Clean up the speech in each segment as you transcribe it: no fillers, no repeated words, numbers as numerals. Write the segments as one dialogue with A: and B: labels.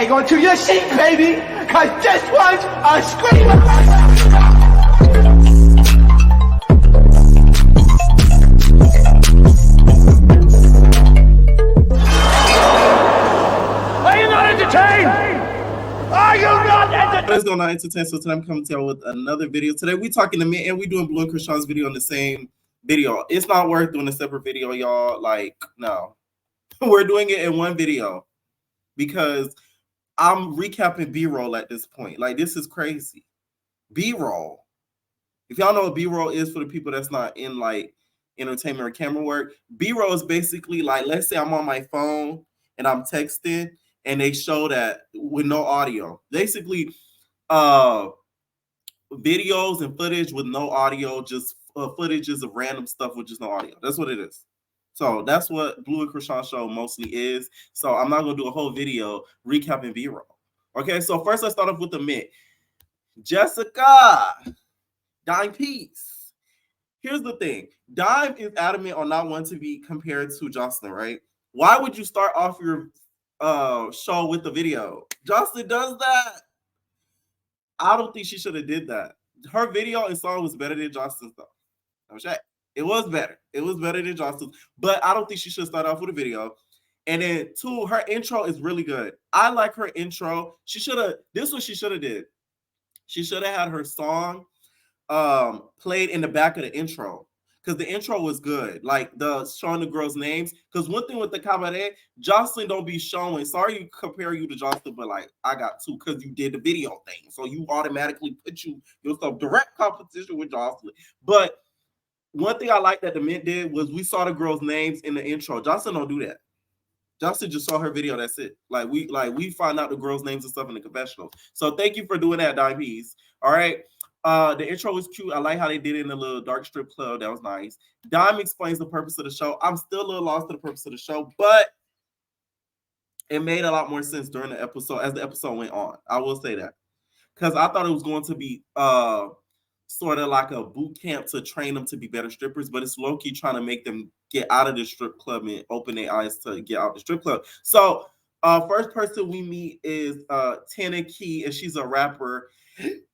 A: hang on to your seat, baby, because this one's a screamer. Are you not entertained? Are you not entertained?
B: Let's go, not entertained. So today I'm coming to you with another video. Today we talking to me and we doing Blue and Chrisean's video on the same video. It's not worth doing a separate video, y'all. Like, no. We're doing it in one video because I'm recapping B-roll at this point. Like, this is crazy. B-roll. If y'all know what B-roll is for the people that's not in like entertainment or camera work, B-roll is basically like, let's say I'm on my phone and I'm texting and they show that with no audio. Basically, videos and footage with no audio, just footages of random stuff with just no audio. That's what it is. So that's what Blue and Chrisean show mostly is. So I'm not going to do a whole video recapping B-roll. Okay, so first let's start off with the myth. Jessica, Dime Piece. Here's the thing. Dime is adamant on not wanting to be compared to Jocelyn, right? Why would you start off your show with the video? Jocelyn does that. I don't think she should have did that. Her video and song was better than Jocelyn's though. I'm sure. It was better. It was better than Jocelyn's, but I don't think she should start off with a video. And then two, her intro is really good. I like her intro. She should have. This is what she should have did. She should have had her song played in the back of the intro because the intro was good. Like the showing the girls' names. Because one thing with the cabaret, Jocelyn don't be showing. Sorry to compare you to Jocelyn, but like I got two because you did the video thing, so you automatically put yourself direct competition with Jocelyn. But one thing I like that the men did was we saw the girls' names in the intro. Jocelyn don't do that. Jocelyn just saw her video. That's it. Like we find out the girls' names and stuff in the confessional. So thank you for doing that, Dime Piece. All right. The intro was cute. I like how they did it in the little dark strip club. That was nice. Dime explains the purpose of the show. I'm still a little lost to the purpose of the show, but it made a lot more sense during the episode as the episode went on. I will say that. Because I thought it was going to be sort of like a boot camp to train them to be better strippers, but it's low-key trying to make them get out of the strip club and open their eyes to get out the strip club. So first person we meet is Tana Key, and she's a rapper.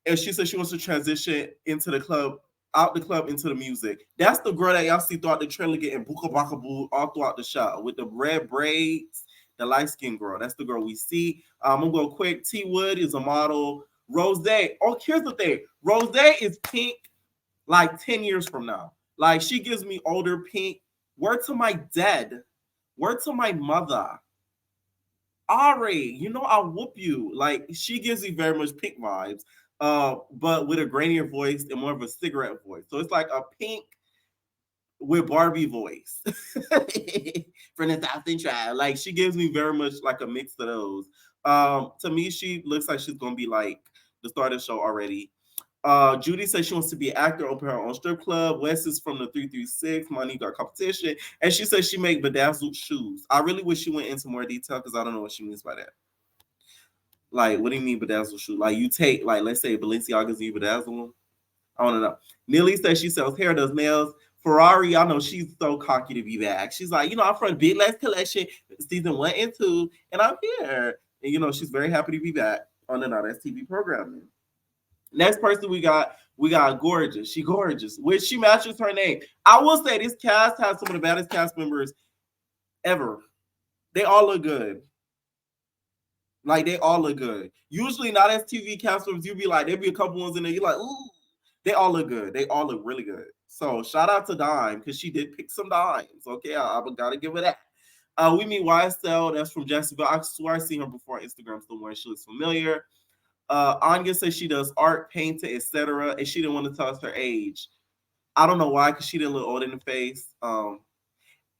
B: And she said she wants to transition into the club, out the club into the music. That's the girl that y'all see throughout the trailer getting booka baka boo all throughout the show with the red braids, the light-skinned girl. That's the girl we see. I'm going to go quick. T Wood is a model. Rose. Oh, here's the thing. Rose is pink like 10 years from now. Like, she gives me older pink. Word to my dad. Word to my mother. Ari, you know I'll whoop you. Like, she gives me very much pink vibes, but with a grainier voice and more of a cigarette voice. So it's like a pink with Barbie voice from the South Central. Like, she gives me very much like a mix of those. To me, she looks like she's gonna be like the star of the show already. Judy says she wants to be an actor, open her own strip club. Wes is from the 336, Money Got Competition. And she says she make bedazzled shoes. I really wish she went into more detail because I don't know what she means by that. Like, what do you mean bedazzled shoes? Like, you take, like, let's say Balenciaga's, you bedazzle them? I don't know. Neely says she sells hair, does nails. Ferrari, I know she's so cocky to be back. She's like, I'm from Big Legs Collection, season 1 and 2, and I'm here. And, she's very happy to be back on the Not TV programming. Next person we got Gorgeous. She gorgeous, which she matches her name. I will say this cast has some of the baddest cast members ever. They all look good. Like, they all look good. Usually Not TV cast members, you'll be like, there'll be a couple ones in there, you're like, ooh. They all look good. They all look really good. So shout out to Dime because she did pick some dimes. Okay, I gotta give her that. We meet YSL. That's from Jacksonville. I swear I seen her before on Instagram somewhere. She looks familiar. Anya says she does art, painting, etc. And she didn't want to tell us her age. I don't know why, because she did look old in the face.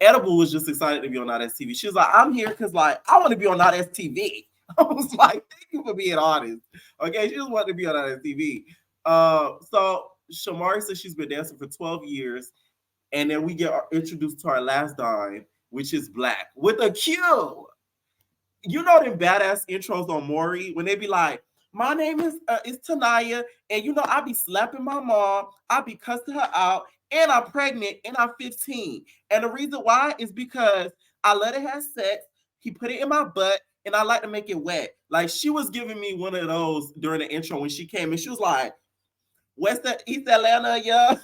B: Edible was just excited to be on Not TV. She was like, I'm here because like I want to be on Not TV. I was like, thank you for being honest. Okay, she just wanted to be on Not TV. So Shamari says she's been dancing for 12 years. And then we get introduced to our last dime, which is Black with a Q. You know them badass intros on Maury when they be like, my name is Tanaya, and I be slapping my mom, I be cussing her out, and I'm pregnant, and I'm 15. And the reason why is because I let her have sex, he put it in my butt, and I like to make it wet. Like she was giving me one of those during the intro when she came, and she was like, West East Atlanta, yeah.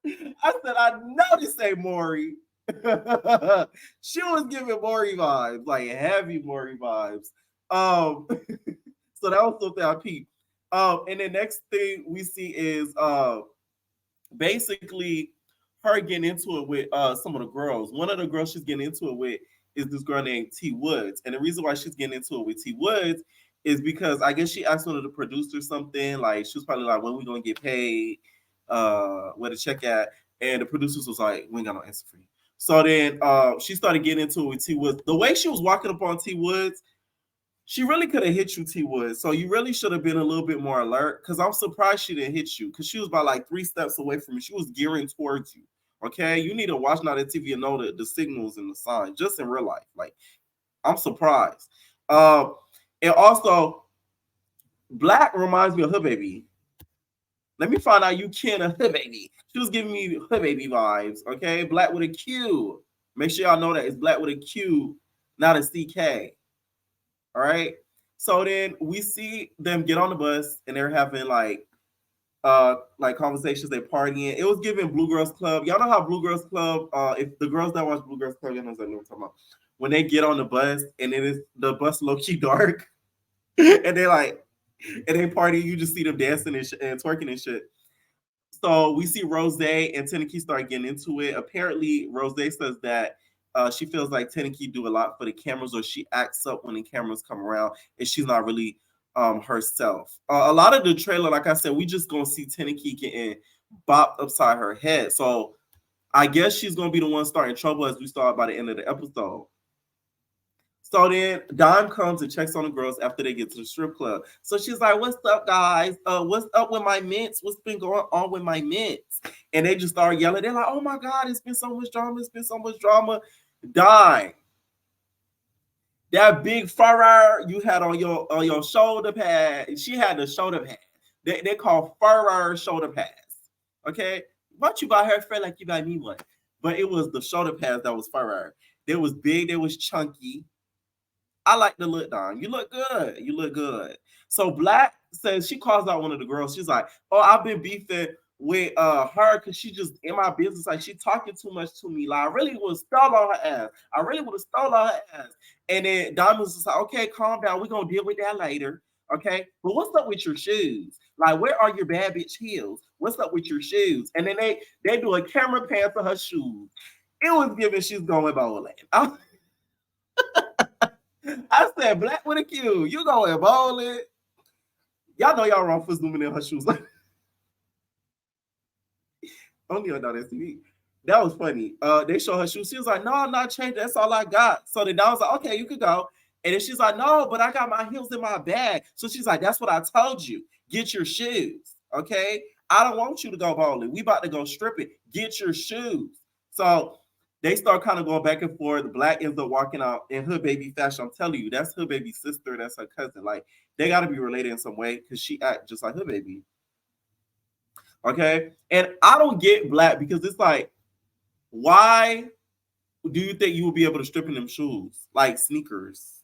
B: I said, I know this ain't Maury. She was giving Maury vibes, like heavy Maury vibes. So that was something I peeped. And the next thing we see is basically her getting into it with some of the girls. One of the girls she's getting into it with is this girl named T Woods. And the reason why she's getting into it with T Woods is because I guess she asked one of the producers something, like she was probably like, when we gonna get paid, where the check at? And the producers was like, we ain't got no answer for you. So then she started getting into it with T Woods. The way she was walking up on T Woods, she really could have hit you, T Woods. So you really should have been a little bit more alert. Because I'm surprised she didn't hit you. Because she was about like 3 steps away from you. She was gearing towards you. Okay, you need to watch Now That TV and know the signals and the signs, just in real life. Like, I'm surprised. And also, Black reminds me of Hood Baby. Let me find out you kin of Hood Baby. She was giving me Hood Baby vibes. Okay, Black with a Q. Make sure y'all know that it's Black with a Q, not a CK. All right. So then we see them get on the bus and they're having like conversations, they partying. It was giving Blue Girls Club. Y'all know how Blue Girls Club, if the girls that watch Blue Girls Club, y'all know what I'm talking about. When they get on the bus and it is the bus low key dark, and they like and they party, you just see them dancing and twerking and shit. So we see Rose and Teneki start getting into it. Apparently, Rose says that she feels like Teneki do a lot for the cameras, or she acts up when the cameras come around, and she's not really herself. A lot of the trailer, like I said, we just gonna see Teneki getting bopped upside her head. So I guess she's gonna be the one starting trouble, as we saw by the end of the episode. So then Dime comes and checks on the girls after they get to the strip club. So she's like, what's up, guys? What's up with my mints? What's been going on with my mints? And they just start yelling. They're like, oh my God, it's been so much drama. It's been so much drama. Dime, that big furrow you had on your shoulder pad. She had the shoulder pad. They call furrow shoulder pads. Okay? Why don't you buy her felt like you buy me one? But it was the shoulder pads that was furrow. They was big, they was chunky. I like the look, Don. You look good. You look good. So Black says, she calls out one of the girls. She's like, oh, I've been beefing with her because she just in my business. Like, she talking too much to me. Like, I really would have stole on her ass. I really would have stole on her ass. And then Diamond's just like, okay, calm down. We're going to deal with that later. Okay. But what's up with your shoes? Like, where are your bad bitch heels? What's up with your shoes? And then they do a camera pan for her shoes. It was given she's going bowling. I said, Black with a Q. You going bowling? Y'all know y'all wrong for zooming in her shoes. Only on that TV. That was funny. They show her shoes. She was like, no, I'm not changing. That's all I got. So then I was like, okay, you could go. And then she's like, no, but I got my heels in my bag. So she's like, that's what I told you. Get your shoes. Okay. I don't want you to go bowling. We about to go stripping. Get your shoes. So they start kind of going back and forth. Black ends up walking out in Hood Baby fashion. I'm telling you, that's Hood Baby's sister. That's her cousin. Like, they got to be related in some way because she act just like Hood Baby. Okay. And I don't get Black because it's like, why do you think you will be able to strip in them shoes like sneakers?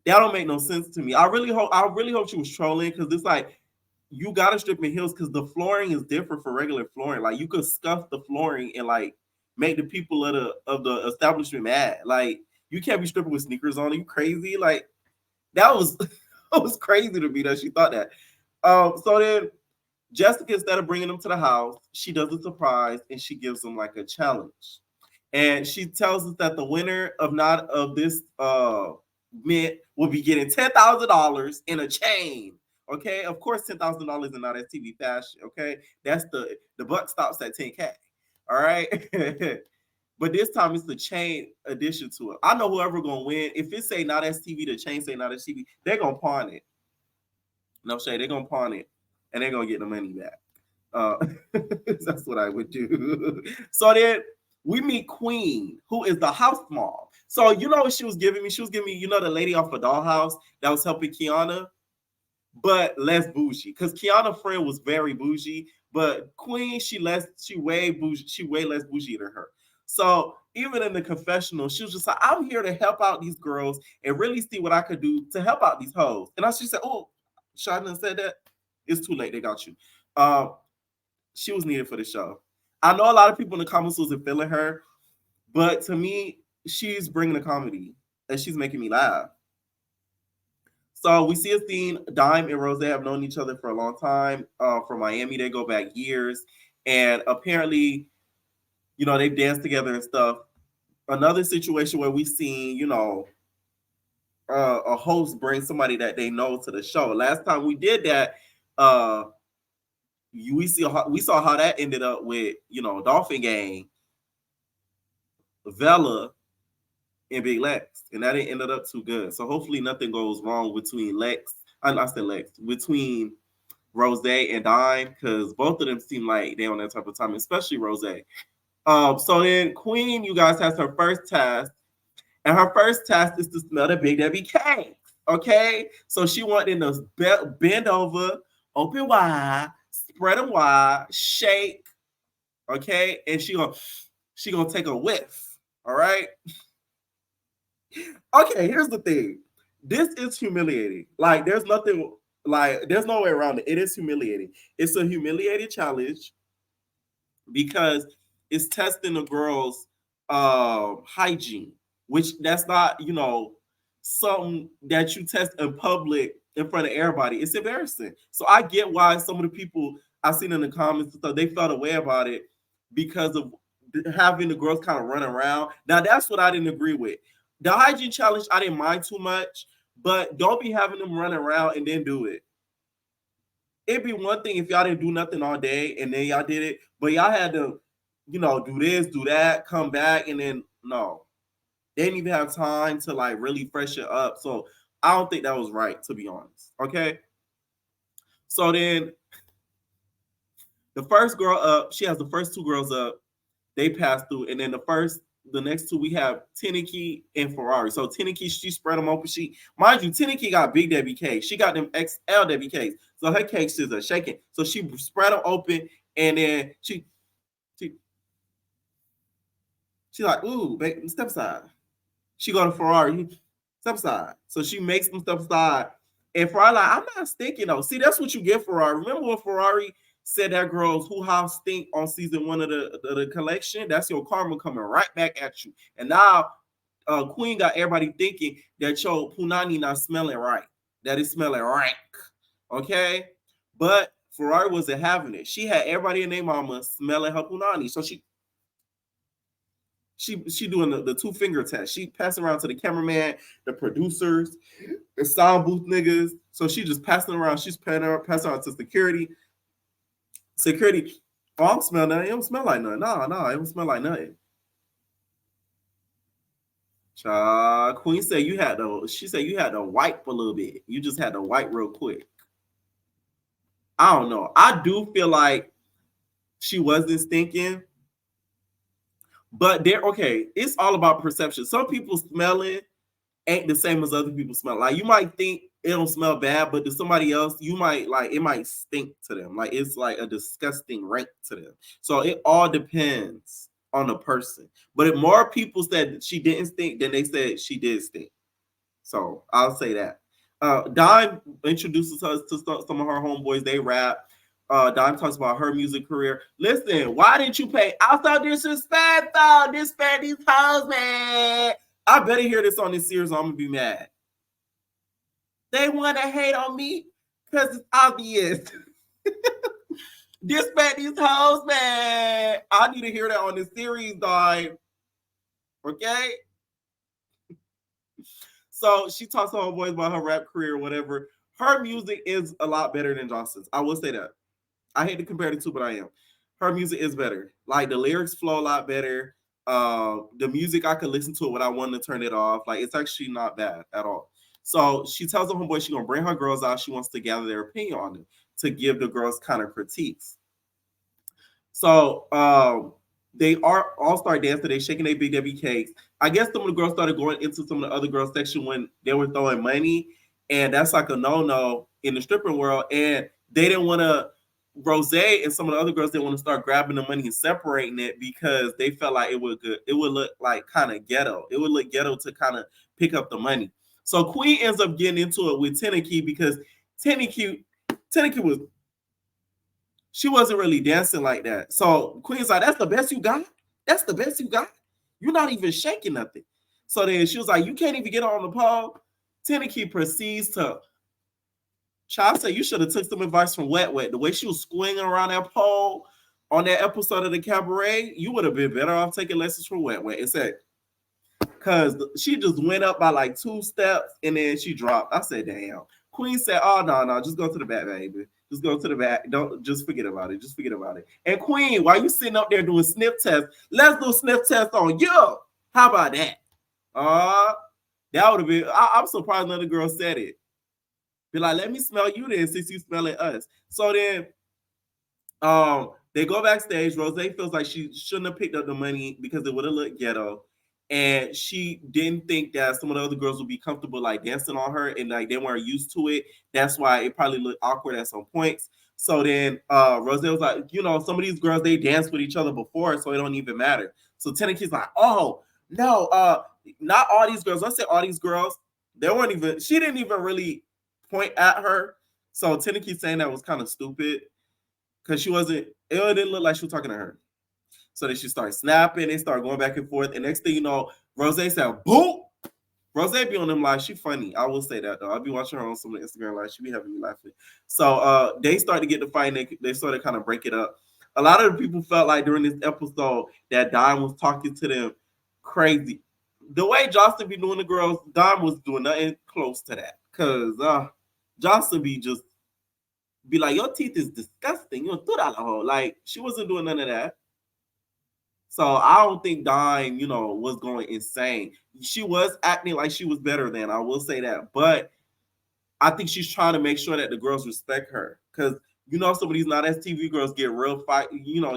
B: That don't make no sense to me. I really hope she was trolling because it's like, you gotta strip in heels because the flooring is different for regular flooring. Like, you could scuff the flooring and like make the people of the establishment mad. Like, you can't be stripping with sneakers on. Are you crazy? Like, that was that was crazy to me that she thought that. So then Jessica, instead of bringing them to the house, she does a surprise and she gives them like a challenge. And she tells us that the winner of this mint will be getting $10,000 in a chain. Okay, of course, $10,000 in Not That TV fashion. Okay, that's the buck stops at 10K. All right, but this time it's the chain addition to it. I know whoever gonna win. If it say Not That TV, the chain say Not That TV, they're gonna pawn it. No shade, they're gonna pawn it, and they're gonna get the money back. That's what I would do. So then we meet Queen, who is the house mom. So you know what she was giving me? She was giving me, the lady off of Dollhouse that was helping Kiana, but less bougie. Because Kiana's friend was very bougie, but Queen, she way less bougie than her. So even in the confessional, she was just like, I'm here to help out these girls and really see what I could do to help out these hoes. And she said, oh, Shadna said that. It's too late. They got you. She was needed for the show. I know a lot of people in the comments wasn't feeling her, but to me, she's bringing the comedy and she's making me laugh. So we see a scene. Dime and Rose have known each other for a long time. From Miami, they go back years, and apparently, they've danced together and stuff. Another situation where we seen, a host bring somebody that they know to the show. Last time we did that, we saw how that ended up with Dolphin Gang, Vela, and Big Lex, and that didn't ended up too good. So hopefully nothing goes wrong between between Rose and Dime, because both of them seem like they on that type of time, especially Rose. So then Queen, you guys, has her first task, and her first task is to smell the Big Debbie cakes. Okay, so she wanted them to bend over, open wide, spread them wide, shake. Okay, and she gonna take a whiff. All right. Okay, here's the thing. This is humiliating. Like, there's no way around it. It is humiliating. It's a humiliating challenge because it's testing the girls' hygiene, which that's not, something that you test in public in front of everybody. It's embarrassing. So I get why some of the people I've seen in the comments and stuff, they felt away about it because of having the girls kind of run around. Now, that's what I didn't agree with. The hygiene challenge, I didn't mind too much, but don't be having them run around and then do it. It'd be one thing if y'all didn't do nothing all day and then y'all did it, but y'all had to, do this, do that, come back, and then no. They didn't even have time to really freshen up. So I don't think that was right, to be honest. Okay. So then the first girl up, she has the first two girls up. They pass through, and then the next two we have Tineke and Ferrari. So Tineke, she spread them open. Mind you, Tineke got Big Debbie cakes. She got them XL Debbie cakes. So her cakes is a shaking. So she spread them open, and then she like, ooh, baby, step aside. She go to Ferrari, step aside. So she makes them step aside. And Ferrari like, I'm not stinking though. See, that's what you get, Ferrari. Remember when Ferrari said that girl's hoo-ha stink on season 1 of the collection? That's your karma coming right back at you. And now Queen got everybody thinking that your punani not smelling right. That is smelling rank. Okay? But Ferrari wasn't having it. She had everybody in their mama smelling her punani. So she doing the 2-finger test. She passing around to the cameraman, the producers, the sound booth niggas. So she just passing around. She's passing around to security. Security, oh, I don't smell nothing. It don't smell like nothing. No, it don't smell like nothing. Queen said she said you had to wipe a little bit. You just had to wipe real quick. I don't know. I do feel like she wasn't stinking. But it's all about perception. Some people smelling ain't the same as other people smell. Like, you might think it don't smell bad, but to somebody else, you might it might stink to them. Like, it's like a disgusting rank to them. So it all depends on the person. But if more people said she didn't stink than they said she did stink. So I'll say that. Dime introduces us to some of her homeboys. They rap. Dime talks about her music career. Listen, why didn't you pay? I saw disrespect, though. Disrespect these hoes, man. I better hear this on this series or I'm going to be mad. They want to hate on me because it's obvious. Disrespect these hoes, man. I need to hear that on this series, Dime. Okay? So she talks to her boys about her rap career or whatever. Her music is a lot better than Johnson's. I will say that. I hate to compare the two, but I am. Her music is better. Like, the lyrics flow a lot better. The music, I could listen to it without wanting to turn it off. Like, it's actually not bad at all. So she tells her homeboy she's going to bring her girls out. She wants to gather their opinion on them to give the girls kind of critiques. So they are all start dancing. They shaking their Big Debbie cakes. I guess some of the girls started going into some of the other girls section when they were throwing money. And that's like a no-no in the stripping world. And they didn't want to Rose and some of the other girls didn't want to start grabbing the money and separating it because they felt like it would look like kind of ghetto. It would look ghetto to kind of pick up the money. So Queen ends up getting into it with Teneki because Teneki was she wasn't really dancing like that. So Queen's like, that's the best you got? That's the best you got? You're not even shaking nothing. So then she was like, you can't even get on the pole. Teneki proceeds to Child said you should have took some advice from Wet Wet. The way she was swinging around that pole on that episode of the Cabaret, you would have been better off taking lessons from Wet Wet. It said, because she just went up by like 2 steps and then she dropped. I said, damn. Queen said, oh, no, just go to the back, baby. Just go to the back. Don't just forget about it. Just forget about it. And Queen, while you sitting up there doing sniff tests, let's do a sniff test on you. How about that? That would have been, I'm surprised none of the girls said it. Be like, let me smell you then since you smelling us. So then they go backstage. Rose feels like she shouldn't have picked up the money because it would have looked ghetto. And she didn't think that some of the other girls would be comfortable like dancing on her and like they weren't used to it. That's why it probably looked awkward at some points. So then Rose was like, some of these girls, they danced with each other before, so it don't even matter. So Teneki's like, oh, no, not all these girls. Let's say all these girls, she didn't even really point at her. So Teneki saying that was kind of stupid because it didn't look like she was talking to her. So then she started snapping, they started going back and forth. And next thing you know, Rose said, boom! Rose be on them live. She funny. I will say that though. I'll be watching her on some of the Instagram live. She be having me laughing. So they started to get the fight. They started to kind of break it up. A lot of the people felt like during this episode that Dime was talking to them crazy. The way Johnson be doing the girls, Dime was doing nothing close to that. Because Johnson be like, your teeth is disgusting. You threw that hole. Like, she wasn't doing none of that. So I don't think Dime, was going insane. She was acting like she was better than, I will say that. But I think she's trying to make sure that the girls respect her. Because, some of these not as TV girls get real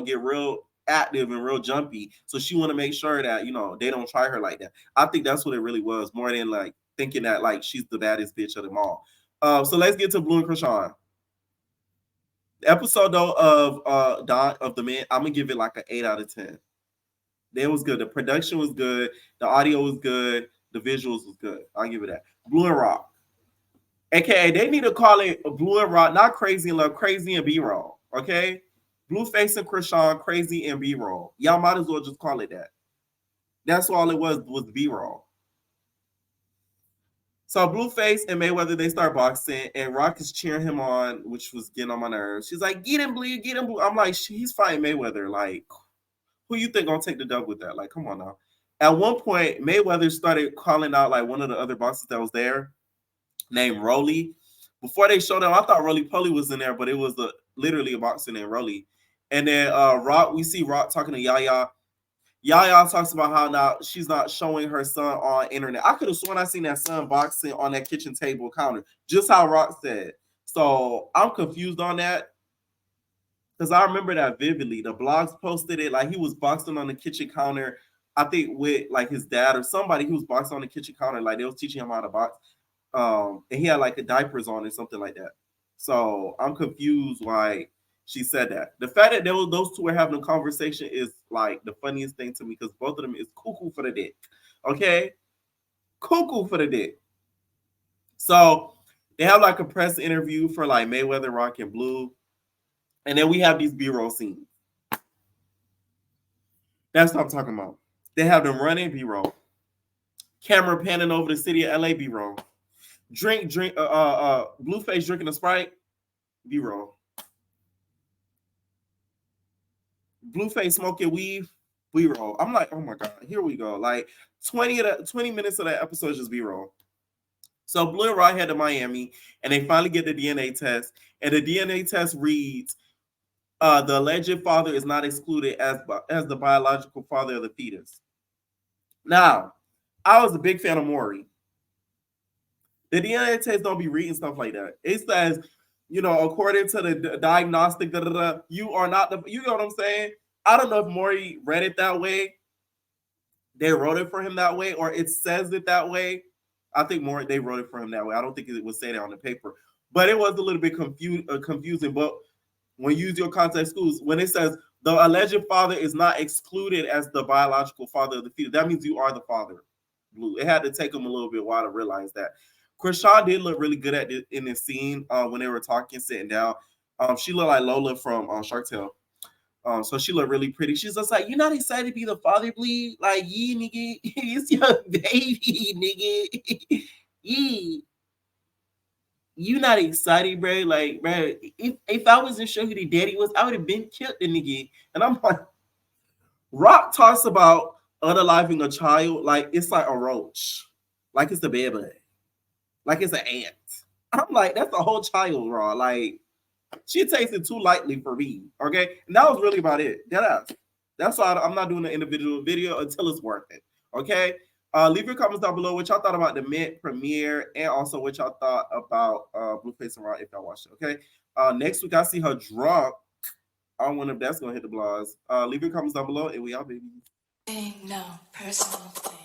B: get real active and real jumpy. So she want to make sure that, they don't try her like that. I think that's what it really was, more than like thinking that like she's the baddest bitch of them all. So let's get to Blue and Chrisean. The episode though of the man, I'm gonna give it like an 8 out of 10. It was good. The production was good. The audio was good. The visuals was good. I'll give it that. Blue and Rock. AKA, they need to call it Blue and Rock, not Crazy in Love, Crazy and B-Roll. Okay? Blueface and Chrisean, Crazy and B-Roll. Y'all might as well just call it that. That's all it was B-Roll. So Blueface and Mayweather, they start boxing, and Rock is cheering him on, which was getting on my nerves. She's like, get him, Blue, get him, Blue. I'm like, he's fighting Mayweather. Like, who you think gonna take the dub with that? Like, come on now. At one point, Mayweather started calling out like one of the other boxers that was there, named Rolly. Before they showed him, I thought Rolly Polly was in there, but it was literally a boxer named Rolly. And then we see Rock talking to Yaya. Yaya talks about how now she's not showing her son on internet. I could have sworn I seen that son boxing on that kitchen table counter, just how Rock said. So I'm confused on that. Because I remember that vividly. The blogs posted it like he was boxing on the kitchen counter. I think with like his dad or somebody. He was boxing on the kitchen counter. Like they was teaching him how to box. And he had like the diapers on or something like that. So I'm confused why she said that. The fact that those two were having a conversation is like the funniest thing to me because both of them is cuckoo for the dick. Okay? Cuckoo for the dick. So they have like a press interview for like Mayweather, Rock, and Blue. And then we have these B-roll scenes. That's what I'm talking about. They have them running B-roll. Camera panning over the city of LA B-roll. Blueface drinking a Sprite B-roll. Blueface smoking weed B-roll. I'm like, oh my God, here we go. Like 20 minutes of that episode is just B-roll. So Blue and Rock head to Miami and they finally get the DNA test. And the DNA test reads, the alleged father is not excluded as the biological father of the fetus. Now, I was a big fan of Maury. The DNA test don't be reading stuff like that. It says, according to the diagnostic, you are not the, you know what I'm saying? I don't know if Maury read it that way. They wrote it for him that way, or it says it that way. I think they wrote it for him that way. I don't think it would say that on the paper. But it was a little bit confusing. But when you use your context clues, when it says the alleged father is not excluded as the biological father of the fetus, that means you are the father. Blue. It had to take him a little bit while to realize that. Chrisean did look really good at it in this scene when they were talking, sitting down. She looked like Lola from Shark Tale. So she looked really pretty. She's just like, you're not excited to be the father, bleed? Like, yeah, nigga, it's your baby, nigga. Yeah. You not excited, bro? Like, bro, if I wasn't sure who the daddy was, I would have been killed the nigga. And I'm like, Rock talks about unaliving a child like it's like a roach, like it's a baby, like it's an ant. I'm like, that's a whole child, raw. Like, she takes it too lightly for me. Okay, and that was really about it. That's why I'm not doing an individual video until it's worth it. Okay. Leave your comments down below what y'all thought about the Met premiere and also what y'all thought about Blueface and Raw if y'all watched it. Okay. Next week I see her drunk. I don't wonder if that's gonna hit the blogs. Leave your comments down below and we out, baby.
C: No personal thing.